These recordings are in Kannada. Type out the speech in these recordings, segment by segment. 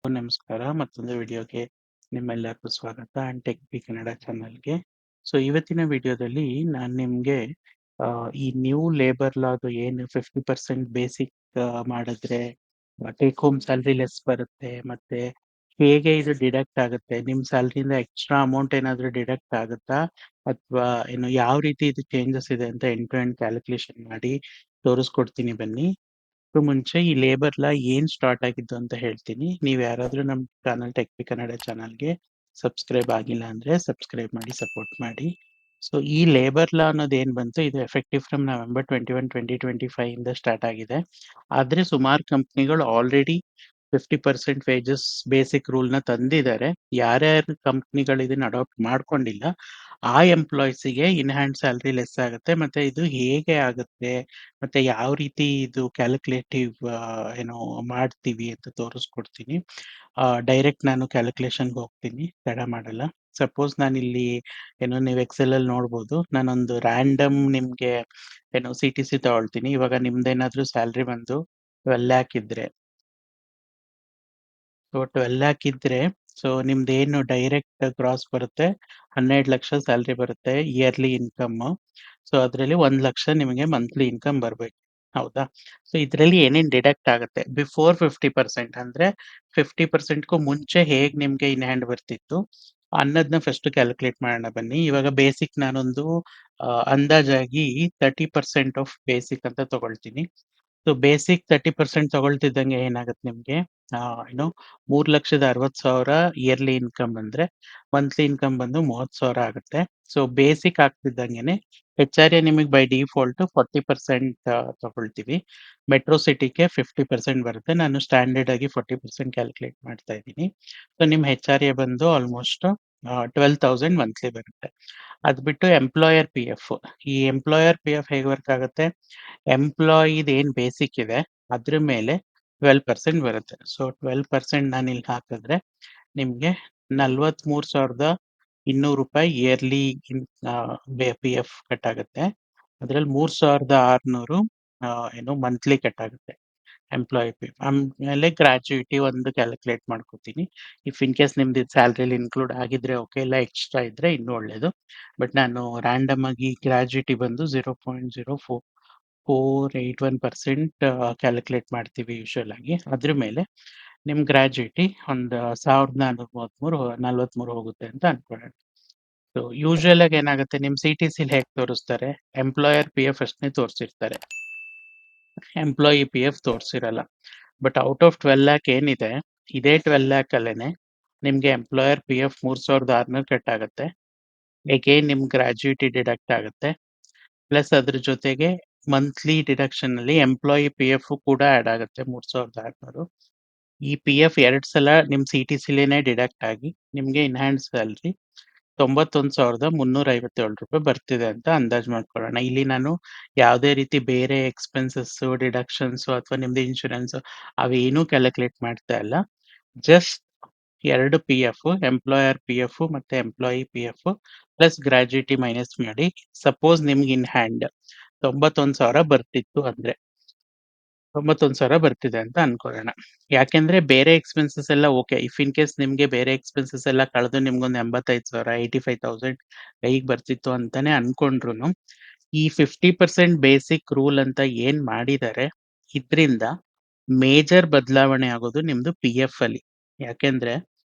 ನಮಸ್ಕಾರ. ಮತ್ತೊಂದು ವಿಡಿಯೋಗೆ ನಿಮ್ಮೆಲ್ಲರಿಗೂ ಸ್ವಾಗತ ಅಂಡ್ ಟೆಕ್ ಬಿ ಕನ್ನಡ ಚಾನಲ್‌ಗೆ. ಸೊ ಇವತ್ತಿನ ವಿಡಿಯೋದಲ್ಲಿ ನಾನು ನಿಮ್ಗೆ ಈ ನ್ಯೂ ಲೇಬರ್ ಲಾದು ಏನು 50% ಬೇಸಿಕ್ ಮಾಡಿದ್ರೆ ಟೇಕ್ ಹೋಮ್ ಸ್ಯಾಲರಿ ಲೆಸ್ ಬರುತ್ತೆ. ಮತ್ತೆ ಹೇಗೆ ಇದು ಡಿಡಕ್ಟ್ ಆಗುತ್ತೆ? ನಿಮ್ಮ ಸ್ಯಾಲರಿಯಿಂದ ಎಕ್ಸ್ಟ್ರಾ ಅಮೌಂಟ್ ಏನಾದರೂ ಡಿಡಕ್ಟ್ ಆಗುತ್ತಾ? ಅಥವಾ ಏನು ಯಾವ ರೀತಿ ಇದು ಚೇಂಜಸ್ ಇದೆ ಅಂತ ಎಂಡ್ ಟು ಎಂಡ್ ಕ್ಯಾಲ್ಕುಲೇಷನ್ ಮಾಡಿ ತೋರಿಸ್ಕೊಡ್ತೀನಿ ಬನ್ನಿ. ಮುಂಚೆ ಈ ಲೇಬರ್ ಲಾ ಏನ್ ಸ್ಟಾರ್ಟ್ ಆಗಿದ್ದು ಅಂತ ಹೇಳ್ತೀನಿ. ನೀವು ಯಾರಾದ್ರೂ ನಮ್ಮ ಚಾನಲ್ ಟೆಕ್ ಬಿ ಕನ್ನಡ ಚಾನಲ್‌ಗೆ ಸಬ್ಸ್ಕ್ರೈಬ್ ಆಗಿಲ್ಲ ಅಂದ್ರೆ ಸಬ್ಸ್ಕ್ರೈಬ್ ಮಾಡಿ ಸಪೋರ್ಟ್ ಮಾಡಿ. ಸೊ ಈ ಲೇಬರ್ ಲಾ ಅನ್ನೋದು ಏನ್ ಬಂತು, ಇದು ಎಫೆಕ್ಟಿವ್ ಫ್ರಮ್ ನವೆಂಬರ್ 21, 2025 ಇಂದ ಸ್ಟಾರ್ಟ್ ಆಗಿದೆ. ಆದ್ರೆ ಸುಮಾರು ಕಂಪ್ನಿಗಳು ಆಲ್ರೆಡಿ 50% ವೇಜಸ್ ಬೇಸಿಕ್ ರೂಲ್‌ನ ತಂದಿದ್ದಾರೆ. ಯಾರ್ಯಾರು ಕಂಪ್ನಿಗಳು ಇದನ್ನ ಅಡಾಪ್ಟ್ ಮಾಡ್ಕೊಂಡಿಲ್ಲ, ಆ ಎಂಪ್ಲಾಯೀಸ್‌ಗೆ ಇನ್ ಹ್ಯಾಂಡ್ ಸ್ಯಾಲರಿ ಲೆಸ್ ಆಗುತ್ತೆ. ಮತ್ತೆ ಇದು ಹೇಗೆ ಆಗುತ್ತೆ, ಮತ್ತೆ ಯಾವ ರೀತಿ ಇದು ಕ್ಯಾಲ್ಕುಲೇಟಿವ್ ಏನೋ ಮಾಡ್ತೀವಿ ಅಂತ ತೋರಿಸ್ಕೊಡ್ತೀನಿ. ಡೈರೆಕ್ಟ್ ನಾನು ಕ್ಯಾಲ್ಕುಲೇಷನ್‌ಗೆ ಹೋಗ್ತೀನಿ, ತಡ ಮಾಡಲ್ಲ. ಸಪೋಸ್ ನಾನಿಲ್ಲಿ ನೀವು ಎಕ್ಸೆಲಲ್ಲಿ ನೋಡ್ಬೋದು. ನಾನೊಂದು ರ್ಯಾಂಡಮ್ ನಿಮ್ಗೆ CTC ತಗೊಳ್ತೀನಿ. ಇವಾಗ ನಿಮ್ದೇನಾದ್ರೂ ಸ್ಯಾಲರಿ ಬಂದು 12 ಲ್ಯಾಕ್ ಇದ್ರೆ, ಸೊ 12 ಲ್ಯಾಕ್ ಇದ್ರೆ, ಸೊ ನಿಮ್ದೇನು ಡೈರೆಕ್ಟ್ ಗ್ರಾಸ್ ಬರುತ್ತೆ 12 ಲಕ್ಷ ಸ್ಯಾಲರಿ ಬರುತ್ತೆ ಇಯರ್ಲಿ ಇನ್ಕಮ್. ಸೊ ಅದರಲ್ಲಿ 1 ಲಕ್ಷ ನಿಮಗೆ ಮಂತ್ಲಿ ಇನ್ಕಮ್ ಬರ್ಬೇಕು. ಹೌದಾ? ಸೊ ಇದರಲ್ಲಿ ಏನೇನ್ ಡಿಡಕ್ಟ್ ಆಗುತ್ತೆ ಬಿಫೋರ್ 50%, ಅಂದ್ರೆ 50%ಕ್ಕೂ ಮುಂಚೆ ಹೇಗ್ ನಿಮ್ಗೆ ಇನ್ ಹ್ಯಾಂಡ್ ಬರ್ತಿತ್ತು ಅನ್ನೋದನ್ನ ಫಸ್ಟ್ ಕ್ಯಾಲ್ಕುಲೇಟ್ ಮಾಡೋಣ ಬನ್ನಿ. ಇವಾಗ ಬೇಸಿಕ್ ನಾನೊಂದು ಅಂದಾಜಾಗಿ 30% ಆಫ್ ಬೇಸಿಕ್ ಅಂತ ತಗೊಳ್ತೀನಿ. ಸೊ ಬೇಸಿಕ್ 30% ತಗೊಳ್ತಿದ್ದಂಗೆ ಏನಾಗುತ್ತೆ ನಿಮ್ಗೆ, ಏನು 3,60,000 ಇಯರ್ಲಿ ಇನ್ಕಮ್ ಬಂದ್ರೆ ಮಂತ್ಲಿ ಇನ್ಕಮ್ ಬಂದು 30,000 ಆಗುತ್ತೆ. ಸೊ ಬೇಸಿಕ್ ಆಗ್ತಿದ್ದಂಗೆನೆ HRA ನಿಮಗೆ ಬೈ ಡಿಫಾಲ್ಟ್ 40% ತಗೊಳ್ತೀವಿ. ಮೆಟ್ರೋ ಸಿಟಿಗೆ 50% ಬರುತ್ತೆ. ನಾನು ಸ್ಟ್ಯಾಂಡರ್ಡ್ ಆಗಿ 40% ಕ್ಯಾಲ್ಕುಲೇಟ್ ಮಾಡ್ತಾ ಇದ್ದೀನಿ. ಸೊ ನಿಮ್ HRA ಬಂದು ಆಲ್ಮೋಸ್ಟ್ 12,000 ಮಂತ್ಲಿ ಬರುತ್ತೆ. ಅದ್ ಬಿಟ್ಟು ಎಂಪ್ಲಾಯರ್ PF, ಈ ಎಂಪ್ಲಾಯರ್ PF ಹೇಗೆ ವರ್ಕ್ ಆಗುತ್ತೆ, ಎಂಪ್ಲಾಯಿದ್ ಏನ್ ಬೇಸಿಕ್ ಇದೆ ಅದ್ರ ಮೇಲೆ 12% ಬರುತ್ತೆ. ಸೊ 12% ನಾನು ಇಲ್ಲಿ ಹಾಕಿದ್ರೆ ನಿಮ್ಗೆ 43,200 ಇಯರ್ಲಿ PF ಕಟ್ ಆಗುತ್ತೆ. ಅದ್ರಲ್ಲಿ 3,600 ಮಂತ್ಲಿ ಕಟ್ ಆಗುತ್ತೆ ಎಂಪ್ಲಾಯಿ PF. ಆಮೇಲೆ ಗ್ರಾಚ್ಯುಯಿಟಿ ಒಂದು ಕ್ಯಾಲ್ಕುಲೇಟ್ ಮಾಡ್ಕೋತೀನಿ. ಇಫ್ ಇನ್ ಕೇಸ್ ನಿಮ್ದು ಸ್ಯಾಲರಿಲಿ ಇನ್ಕ್ಲೂಡ್ ಆಗಿದ್ರೆ ಓಕೆ, ಇಲ್ಲ ಎಕ್ಸ್ಟ್ರಾ ಇದ್ರೆ ಇನ್ನೂ ಒಳ್ಳೇದು. ಬಟ್ ನಾನು ರ್ಯಾಂಡಮ್ ಆಗಿ ಗ್ರಾಚ್ಯುಯಿಟಿ ಬಂದು 0.0481% ಕ್ಯಾಲ್ಕುಲೇಟ್ ಮಾಡ್ತೀವಿ ಯೂಶುವಲ್ ಆಗಿ. ಅದ್ರ ಮೇಲೆ ನಿಮ್ ಗ್ರಾಚ್ಯುಯಿಟಿ ಒಂದು 1,443 ಹೋಗುತ್ತೆ ಅಂತ ಅನ್ಕೊಳ್ಳೋಣ. ಸೊ ಯೂಶುವಲ್ ಆಗಿ ಏನಾಗುತ್ತೆ, ನಿಮ್ CTC ಹೇಗೆ ತೋರಿಸ್ತಾರೆ, ಎಂಪ್ಲಾಯರ್ PF ಅಷ್ಟೇ ತೋರಿಸಿರ್ತಾರೆ, ಎಂಪ್ಲಾಯಿ PF ತೋರಿಸಿರಲ್ಲ. ಬಟ್ ಔಟ್ ಆಫ್ 12 ಲ್ಯಾಕ್ ಏನಿದೆ, ಇದೇ 12 ಲ್ಯಾಕ್ ಅಲ್ಲೇನೆ ನಿಮ್ಗೆ ಎಂಪ್ಲಾಯರ್ PF 3,600 ಕಟ್ ಆಗುತ್ತೆ. ಅಗೇನ್ ನಿಮ್ ಗ್ರಾಚ್ಯುಯಿಟಿ ಡಿಡಕ್ಟ್ ಆಗುತ್ತೆ. ಪ್ಲಸ್ ಅದ್ರ ಜೊತೆಗೆ ಮಂತ್ಲಿ ಡಿಡಕ್ಷನ್ ಅಲ್ಲಿ ಎಂಪ್ಲಾಯಿ PF ಕೂಡ ಆಡ್ ಆಗುತ್ತೆ 3,600. ಈ PF 2 ಸಲ ನಿಮ್ CTCಲೇನೆ ಡಿಡಕ್ಟ್ ಆಗಿ ನಿಮ್ಗೆ ಇನ್ ಹ್ಯಾಂಡ್ ಸ್ಯಾಲರಿ 91,357 ರೂಪಾಯಿ ಬರ್ತಿದೆ ಅಂತ ಅಂದಾಜು ಮಾಡ್ಕೊಳ್ಳೋಣ. ಇಲ್ಲಿ ನಾನು ಯಾವುದೇ ರೀತಿ ಬೇರೆ ಎಕ್ಸ್ಪೆನ್ಸಸ್, ಡಿಡಕ್ಷನ್ಸ್ ಅಥವಾ ನಿಮ್ದು ಇನ್ಶೂರೆನ್ಸ್ ಅವೇನೂ ಕ್ಯಾಲ್ಕುಲೇಟ್ ಮಾಡ್ತಾ ಇಲ್ಲ. ಜಸ್ಟ್ 2 PF, ಎಂಪ್ಲಾಯರ್ PF ಮತ್ತೆ employee PF plus gratuity minus ಮಾಡಿ. ಸಪೋಸ್ ನಿಮ್ಗೆ ಇನ್ ಹ್ಯಾಂಡ್ 91,000 ಬರ್ತಿತ್ತು ಅಂದ್ರೆ 91,000 ಬರ್ತಿದೆ ಅಂತ ಅನ್ಕೊಳ್ಳೋಣ. ಯಾಕೆಂದ್ರೆ ಬೇರೆ ಎಕ್ಸ್ಪೆನ್ಸಸ್ ಎಲ್ಲ ಓಕೆ. ಇಫ್ ಇನ್ ಕೇಸ್ ನಿಮ್ಗೆ ಬೇರೆ ಎಕ್ಸ್ಪೆನ್ಸಸ್ ಎಲ್ಲ ಕಳೆದು ನಿಮ್ಗೊಂದು 85,000, 85,000 ಕೈಗೆ ಬರ್ತಿತ್ತು ಅಂತಾನೆ ಅನ್ಕೊಂಡ್ರುನು, ಈ 50% ಬೇಸಿಕ್ ರೂಲ್ ಅಂತ ಏನ್ ಮಾಡಿದ್ದಾರೆ, ಇದ್ರಿಂದ ಮೇಜರ್ ಬದಲಾವಣೆ ಆಗೋದು ನಿಮ್ದು PF ಅಲ್ಲಿ. ಯಾಕೆಂದ್ರೆ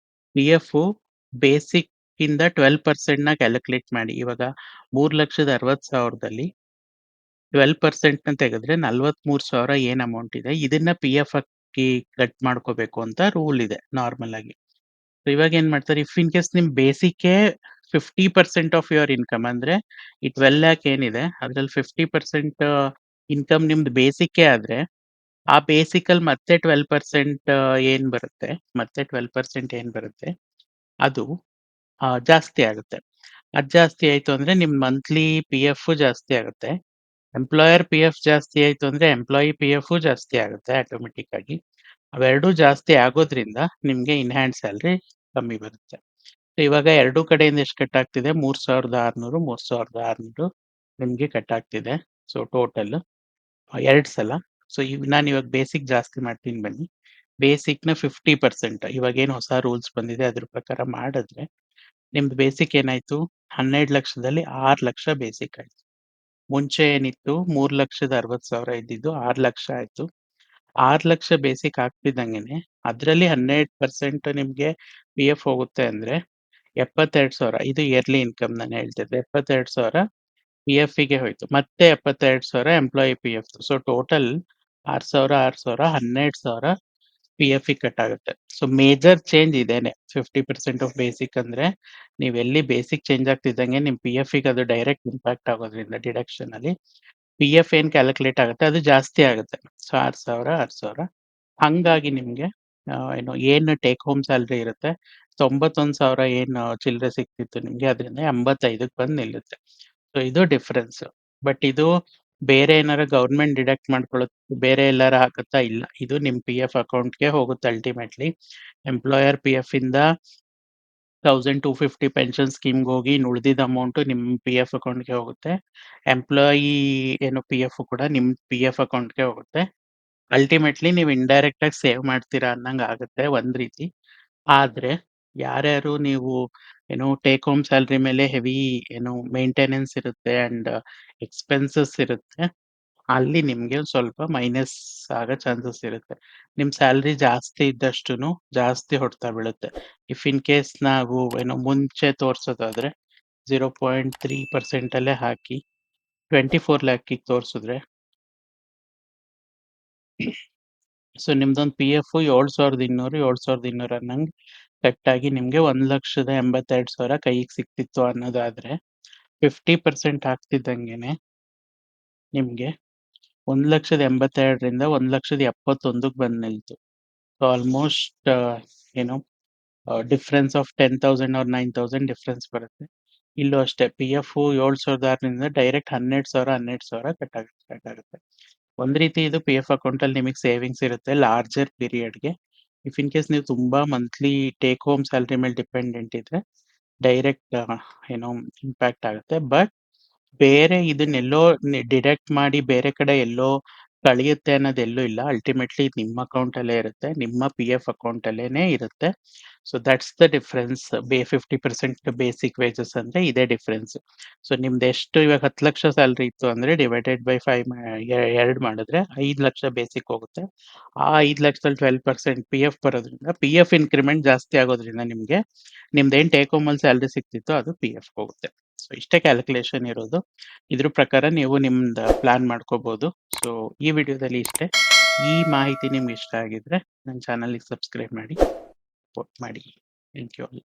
PF ಬೇಸಿಕ್ ಇಂದ 12% ನ ಕ್ಯಾಲ್ಕುಲೇಟ್ ಮಾಡಿ. ಇವಾಗ 3,60,000ದಲ್ಲಿ 12% ತೆಗೆದ್ರೆ 43,000 ಏನ್ ಅಮೌಂಟ್ ಇದೆ, ಇದನ್ನ PF ಆಗಿ ಕಟ್ ಮಾಡ್ಕೋಬೇಕು ಅಂತ ರೂಲ್ ಇದೆ ನಾರ್ಮಲ್ ಆಗಿ. ಸೊ ಇವಾಗ ಏನ್ ಮಾಡ್ತಾರೆ, ಇಫ್ ಇನ್ ಕೇಸ್ ನಿಮ್ ಬೇಸಿಕ್ಗೆ 50% ಆಫ್ ಯುವರ್ ಇನ್ಕಮ್, ಅಂದ್ರೆ ಈ 12 ಲ್ಯಾಕ್ ಏನಿದೆ ಅದ್ರಲ್ಲಿ 50% ಇನ್ಕಮ್ ನಿಮ್ದು ಬೇಸಿಕ್ಗೆ ಆದ್ರೆ, ಆ ಬೇಸಿಕ್ ಅಲ್ಲಿ ಮತ್ತೆ 12% ಏನ್ ಬರುತ್ತೆ, ಮತ್ತೆ 12% ಏನ್ ಬರುತ್ತೆ ಅದು ಜಾಸ್ತಿ ಆಗುತ್ತೆ. ಅದ್ ಜಾಸ್ತಿ ಆಯ್ತು ಅಂದ್ರೆ ನಿಮ್ ಮಂತ್ಲಿ PF ಜಾಸ್ತಿ ಆಗುತ್ತೆ. ಎಂಪ್ಲಾಯರ್ PF ಜಾಸ್ತಿ ಆಯ್ತು ಅಂದ್ರೆ ಎಂಪ್ಲಾಯಿ PF ಜಾಸ್ತಿ ಆಗುತ್ತೆ ಆಟೋಮೆಟಿಕ್ ಆಗಿ. ಅವೆರಡೂ ಜಾಸ್ತಿ ಆಗೋದ್ರಿಂದ ನಿಮ್ಗೆ ಇನ್ ಹ್ಯಾಂಡ್ ಸ್ಯಾಲರಿ ಕಮ್ಮಿ ಬರುತ್ತೆ. ಸೊ ಇವಾಗ ಎರಡೂ ಕಡೆಯಿಂದ ಎಷ್ಟು ಕಟ್ ಆಗ್ತಿದೆ, 3,600 ನಿಮ್ಗೆ ಕಟ್ ಆಗ್ತಿದೆ. ಸೊ ಟೋಟಲ್ 2 ಸಲ. ಸೊ ನಾನು ಇವಾಗ ಬೇಸಿಕ್ ಜಾಸ್ತಿ ಮಾಡ್ತೀನಿ ಬನ್ನಿ. ಬೇಸಿಕ್‌ನ 50% ಇವಾಗೇನು ಹೊಸ ರೂಲ್ಸ್ ಬಂದಿದೆ ಅದ್ರ ಪ್ರಕಾರ ಮಾಡಿದ್ರೆ, ನಿಮ್ದು ಬೇಸಿಕ್ ಏನಾಯ್ತು 12,00,000ದಲ್ಲಿ 6,00,000 ಬೇಸಿಕ್ ಆಯ್ತು. ಮುಂಚೆ ಏನಿತ್ತು 3,60,000 ಇದ್ದಿದ್ದು 6,00,000 ಆಯ್ತು. 6,00,000 ಬೇಸಿಕ್ ಆಗ್ತಿದ್ದಂಗೆನೆ ಅದ್ರಲ್ಲಿ 12% ನಿಮ್ಗೆ ಪಿ.ಎಫ್ ಹೋಗುತ್ತೆ ಅಂದ್ರೆ 72,000 ಇದು ಇಯರ್ಲಿ ಇನ್ಕಮ್ ನಾನು ಹೇಳ್ತಿರೋದು. 72,000 ಪಿ.ಎಫ್‌ಗೆ ಹೋಯ್ತು. ಮತ್ತೆ 72,000 ಎಂಪ್ಲಾಯಿ ಪಿ.ಎಫ್. ಸೊ ಟೋಟಲ್ 6,000, 6,000 12,000 ಪಿ.ಎಫ್‌ಗೆ ಕಟ್ ಆಗುತ್ತೆ. ಸೊ ಮೇಜರ್ ಚೇಂಜ್ ಇದೇನೆ. 50% ಆಫ್ ಬೇಸಿಕ್ ಅಂದ್ರೆ ನೀವೆಲ್ಲಿ ಬೇಸಿಕ್ ಚೇಂಜ್ ಆಗ್ತಿದ್ದಂಗೆ ನಿಮ್ ಪಿ.ಎಫ್‌ಗೆ ಅದು ಡೈರೆಕ್ಟ್ ಇಂಪ್ಯಾಕ್ಟ್ ಆಗೋದ್ರಿಂದ ಡಿಡಕ್ಷನ್ ಅಲ್ಲಿ ಪಿ.ಎಫ್ ಏನ್ ಕ್ಯಾಲ್ಕುಲೇಟ್ ಆಗುತ್ತೆ ಅದು ಜಾಸ್ತಿ ಆಗುತ್ತೆ. ಸೊ 6,000, 6,000 ಹಂಗಾಗಿ ನಿಮ್ಗೆ ಏನು ಟೇಕ್ ಹೋಮ್ ಸ್ಯಾಲರಿ ಇರುತ್ತೆ 91,000 ಏನು ಚಿಲ್ಲರೆ ಸಿಗ್ತಿತ್ತು ನಿಮ್ಗೆ ಅದರಿಂದ 85ಕ್ಕೆ ಬಂದು ನಿಲ್ಲುತ್ತೆ. ಸೊ ಇದು ಡಿಫರೆನ್ಸ್. ಬಟ್ ಇದು ಬೇರೆ ಏನಾರ ಗವರ್ಮೆಂಟ್ ಡಿಡಕ್ಟ್ ಮಾಡ್ಕೊಳ್ಳುತ್ತೆ ಬೇರೆ ಎಲ್ಲಾರ ಹಾಕುತ್ತಾ? ಇಲ್ಲ. ಇದು ನಿಮ್ ಪಿ.ಎಫ್ ಅಕೌಂಟ್‌ಗೆ ಹೋಗುತ್ತೆ ಅಲ್ಟಿಮೇಟ್ಲಿ. ಎಂಪ್ಲಾಯರ್ ಪಿ.ಎಫ್ ಇಂದ 1,250 ಪೆನ್ಷನ್ ಸ್ಕೀಮ್‌ಗೆ ಹೋಗಿ ಇನ್ನು ಉಳಿದಿದ್ದ ಅಮೌಂಟ್ ನಿಮ್ ಪಿ.ಎಫ್ ಅಕೌಂಟ್‌ಗೆ ಹೋಗುತ್ತೆ. ಎಂಪ್ಲಾಯಿ ಏನು ಪಿ.ಎಫ್ ಕೂಡ ನಿಮ್ ಪಿ.ಎಫ್ ಅಕೌಂಟ್‌ಗೆ ಹೋಗುತ್ತೆ. ಅಲ್ಟಿಮೇಟ್ಲಿ ನೀವು ಇಂಡೈರೆಕ್ಟ್ ಆಗಿ ಸೇವ್ ಮಾಡ್ತೀರಾ ಅನ್ನಂಗ್ ಆಗುತ್ತೆ ಒಂದ್ ರೀತಿ. ಆದ್ರೆ ಯಾರ್ಯಾರು ನೀವು ಟೇಕ್ ಹೋಮ್ ಸ್ಯಾಲರಿ ಮೇಲೆ ಹೆವಿ ಮೇಂಟೆನೆನ್ಸ್ ಇರುತ್ತೆ ಅಂಡ್ ಎಕ್ಸ್‌ಪೆನ್ಸಸ್ ಇರುತ್ತೆ. ಅಲ್ಲಿ ನಿಮ್ಗೆ ಒಂದ್ ಸ್ವಲ್ಪ ಮೈನಸ್ ಆಗೋ ಚಾನ್ಸಸ್ ಇರುತ್ತೆ. ನಿಮ್ ಸ್ಯಾಲರಿ ಜಾಸ್ತಿ ಇದ್ದಷ್ಟುನು ಜಾಸ್ತಿ ಹೊಡ್ತ ಬೀಳುತ್ತೆ. ಇಫ್ ಇನ್ ಕೇಸ್ ನಾವು ಮುಂಚೆ ತೋರ್ಸೋದಾದ್ರೆ 0.3% ಅಲ್ಲೇ ಹಾಕಿ 24 ಲ್ಯಾಕಿಗೆ ತೋರ್ಸಿದ್ರೆ ಸೊ ನಿಮ್ದೊಂದು ಪಿ.ಎಫ್ 7,200, 7,200 ಅನ್ನಂಗ್ ಕಟ್ಟಾಗಿ ನಿಮ್ಗೆ 1,82,000 ಕೈಗೆ ಸಿಕ್ತಿತ್ತು ಅನ್ನೋದಾದ್ರೆ 50% ಆಗ್ತಿದ್ದಂಗೆನೆ ನಿಮ್ಗೆ 1,82,000ರಿಂದ 1,71,000ಕ್ಕೆ ಬಂದು ನಿಲ್ತು. ಸೊ ಆಲ್ಮೋಸ್ಟ್ ಏನು ಡಿಫರೆನ್ಸ್ ಆಫ್ 10,000 ಆರ್ 9,000 ಡಿಫರೆನ್ಸ್ ಬರುತ್ತೆ. ಇಲ್ಲೂ ಅಷ್ಟೇ ಪಿ.ಎಫ್ 7,600ರಿಂದ ಡೈರೆಕ್ಟ್ 12,000 ಕಟ್ ಆಗುತ್ತೆ. ಒಂದ್ ರೀತಿ ಇದು ಪಿ.ಎಫ್ ಅಕೌಂಟಲ್ಲಿ ನಿಮಗೆ ಸೇವಿಂಗ್ಸ್ ಇರುತ್ತೆ ಲಾರ್ಜರ್ ಪೀರಿಯಡ್‌ಗೆ. ಇಫ್ ಇನ್ ಕೇಸ್ ನೀವು ತುಂಬಾ ಮಂತ್ಲಿ ಟೇಕ್ ಹೋಮ್ ಸ್ಯಾಲರಿ ಮೇಲೆ ಡಿಪೆಂಡೆಂಟ್ ಇದ್ರೆ ಡೈರೆಕ್ಟ್ ಏನೋ ಇಂಪ್ಯಾಕ್ಟ್ ಆಗುತ್ತೆ. ಬಟ್ ಬೇರೆ ಇದನ್ನೆಲ್ಲೋ ಡಿಡಕ್ಟ್ ಮಾಡಿ ಬೇರೆ ಕಡೆ ಎಲ್ಲೋ ಕಳಿಯುತ್ತೆ ಅನ್ನೋದೆಲ್ಲೂ ಇಲ್ಲ. ಅಲ್ಟಿಮೇಟ್ಲಿ ಇದು ನಿಮ್ಮ ಅಕೌಂಟಲ್ಲೇ ಇರುತ್ತೆ. ನಿಮ್ಮ ಪಿ.ಎಫ್ ಅಕೌಂಟಲ್ಲೇನೇ ಇರುತ್ತೆ. So that's the difference. 50% basic wages ಅಂದ್ರೆ ಇದೇ ಡಿಫರೆನ್ಸ್. ಸೊ ನಿಮ್ದೆಷ್ಟು ಇವಾಗ 10,00,000 ಸ್ಯಾಲರಿ ಇತ್ತು ಅಂದ್ರೆ ಡಿವೈಡೆಡ್ ಬೈ 5 2 ಮಾಡಿದ್ರೆ 5,00,000 ಬೇಸಿಕ್ ಹೋಗುತ್ತೆ. ಆ 5,00,000ದಲ್ಲಿ 12% ಪಿ.ಎಫ್ ಬರೋದ್ರಿಂದ ಪಿ.ಎಫ್ ಇನ್ಕ್ರಿಮೆಂಟ್ ಜಾಸ್ತಿ ಆಗೋದ್ರಿಂದ ನಿಮ್ದೇನ್ ಟೇಕ್ ಹೋಮ್ ಅಲ್ಲಿ ಸ್ಯಾಲರಿ ಸಿಗ್ತಿತ್ತೋ ಅದು ಪಿ.ಎಫ್ ಹೋಗುತ್ತೆ. ಸೊ ಇಷ್ಟೇ ಕ್ಯಾಲ್ಕುಲೇಷನ್ ಇರೋದು. ಇದ್ರ ಪ್ರಕಾರ ನೀವು ನಿಮ್ದು ಪ್ಲಾನ್ ಮಾಡ್ಕೋಬಹುದು. ಸೊ ಈ ವಿಡಿಯೋದಲ್ಲಿ ಇಷ್ಟೇ. ಈ ಮಾಹಿತಿ ನಿಮ್ಗೆ ಇಷ್ಟ ಆಗಿದ್ರೆ ನನ್ನ ಚಾನಲ್‌ಗೆ ಸಬ್ಸ್ಕ್ರೈಬ್ ಮಾಡಿ, ಸಪೋರ್ಟ್ ಮಾಡಿ. Thank you all.